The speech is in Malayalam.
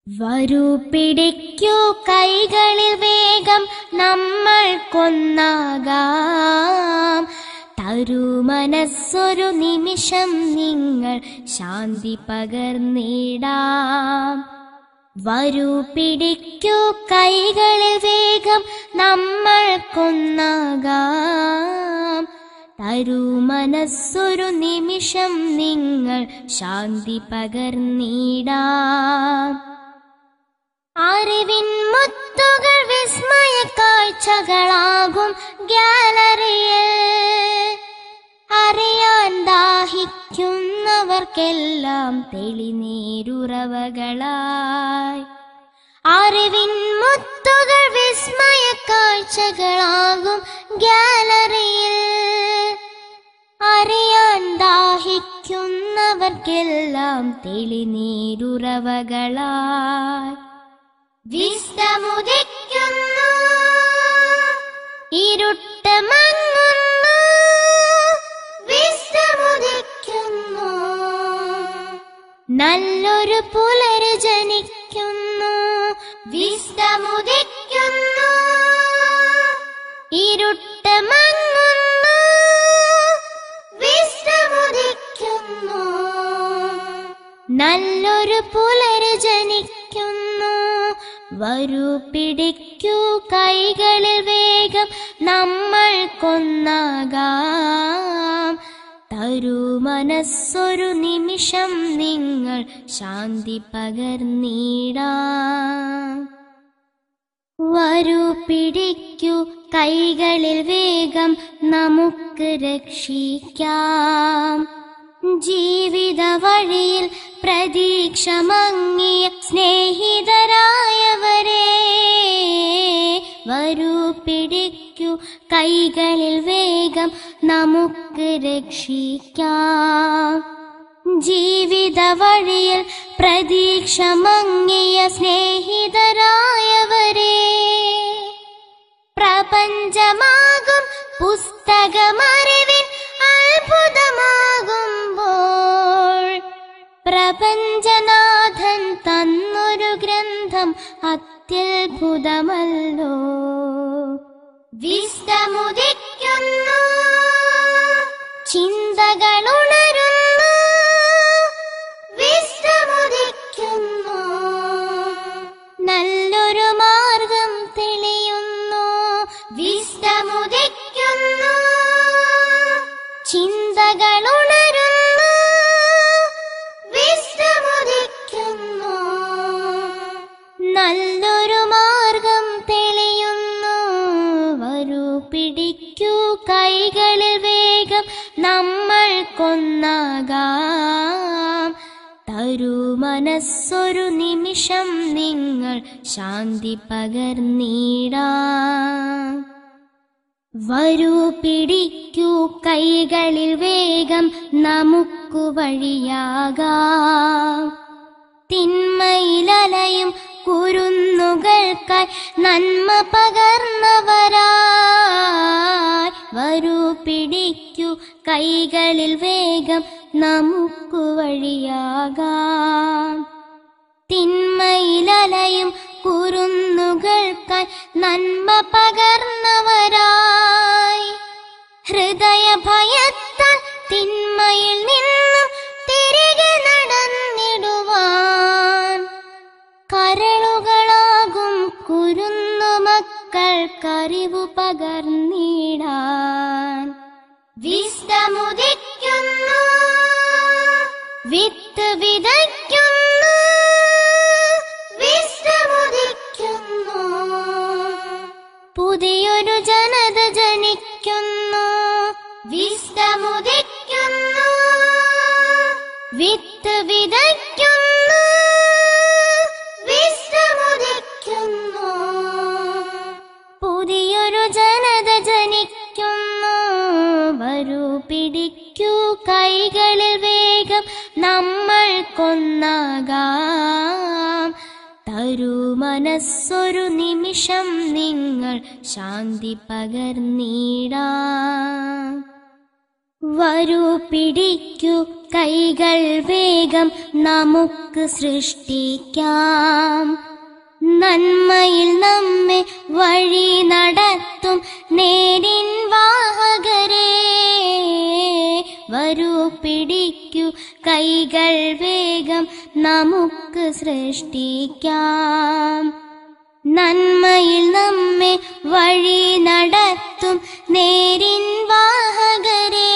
വരൂ പിടിക്കൂ കൈകളിൽ വേഗം നമ്മൾ കൊന്നാകാം. തരൂ മനസ്സൊരു നിമിഷം നിങ്ങൾ ശാന്തി പകർന്നിടാം. വരൂ പിടിക്കൂ കൈകളിൽ വേഗം നമ്മൾ കൊന്നാകാം. തരൂ മനസ്സൊരു നിമിഷം നിങ്ങൾ ശാന്തി പകർന്നിടാം. അറിവിൻ മുത്തുകൾ വിസ്മയ കാഴ്ചകളാകും ഗ്യാലറിയിൽ. അറിയാൻ ദാഹിക്കുന്നവർക്കെല്ലാം തെളിനീരുറവകളായി. അറിവിൻ മുത്തുകൾ വിസ്മയ കാഴ്ചകളാകും ഗ്യാലറിയിൽ. അറിയാൻ ദാഹിക്കുന്നവർക്കെല്ലാം തെളിനീരുറവകളായി. വിസ്തമുദിക്കുന്നു, ഇരുട്ട് മങ്ങുന്നു. വിസ്തമുദിക്കുന്നു, നല്ലൊരു പുലരി ജനിക്കുന്നു. വിസ്തമുദിക്കുന്നു, ഇരുട്ട് മങ്ങുന്നു. വിസ്തമുദിക്കുന്നു, നല്ലൊരു പുലരി ജനിക്കുന്നു. വരൂ പിടിക്കൂ കൈകളിൽ വേഗം നമ്മൾ കൊന്നാകാം. തരൂ മനസ്സൊരു നിമിഷം നിങ്ങൾ ശാന്തി പകർന്നിടാം. വരൂ പിടിക്കൂ കൈകളിൽ വേഗം നമുക്ക് രക്ഷിക്കാം. ജീവിത വഴിയിൽ പ്രതീക്ഷ മങ്ങിയ സ്നേഹിതരായവരെ, വരൂ പിടിക്കൂ കൈകളിൽ വേഗം നമുക്ക് രക്ഷിക്കാം. ജീവിത വഴിയിൽ പ്രതീക്ഷ മങ്ങിയ സ്നേഹിതരായവരെ, പ്രപഞ്ചമാകും പുസ്തകമറിവിൻ അത്ഭുതമാകുമ്പോൾ, പ്രപഞ്ചനാഥൻ തന്നൊരു ഗ്രന്ഥം അത്യത്ഭുതമല്ലോ. വിസ്തമുദിക്കുന്നു, ചിന്തകളുണരുന്നു. വിസ്തമുദിക്കുന്നു, നല്ലൊരു മാർഗം തെളിയുന്നു. വിസ്തമുദിക്കുന്നു, ചിന്തകളുണരുന്നു. വിസ്തമുദിക്കുന്നു, നല്ലൊരു മാർഗം തെളിയുന്നു. വരൂ പിടിക്കൂ കൈകളിൽ വേഗം നമ്മൾ കൊന്നാകാം. തരൂ മനസ്സൊരു നിമിഷം നിങ്ങൾ ശാന്തി പകർന്നിടാം. വരൂ പിടിക്കൂ കൈകളിൽ വേഗം നമുക്കു വഴിയാകാം. തിന്മയിലലയും കുരുന്നുകൾക്കായി നന്മ പകർന്നവരായി, വരൂ പിടിക്കൂ കൈകളിൽ വേഗം നമുക്കു വഴിയാകാം. തിന്മയിലലയും കുരുന്നുകൾക്കായി നന്മ പകർന്നവരായി, ഹൃദയ ഭയത്താൽ തിന്മയിൽ നിന്നും തിരികെ നടന്നിടുവാൻ, കരളുകളാകും കുരുന്നുമക്കൾക്കറിവു പകർന്നിടാൻ. വിസ്തമുദിക്കുന്നു, വിത്ത് വിതയ്ക്കുന്നു. വിസ്തമുദിക്കുന്നു, പുതിയൊരു ജനത ജനിക്കുന്നു. വിസ്തമുദിക്കുന്നു, വിത്ത് വിതയ്ക്കുന്നു. വിസ്തമുദിക്കുന്നു, പുതിയൊരു ജനത ജനിക്കുന്നു. വരൂ പിടിക്കൂ കൈകളിൽ വേഗം നമ്മൾ കൊന്നാകാം. തരൂ മനസ്സൊരു നിമിഷം നിങ്ങൾ ശാന്തി പകർന്നിടാം. വരൂ പിടിക്കൂ കൈകൾ വേഗം നമുക്ക് സൃഷ്ടിക്കാം. നന്മയിൽ നമ്മെ വഴി നടത്തും നേരിൻ വാഹകരെ, വരൂ പിടിക്കൂ കൈകൾ വേഗം നമുക്ക് സൃഷ്ടിക്കാം. നന്മയിൽ നമ്മെ വഴി നടത്തും നേരിൻ വാഹകരെ,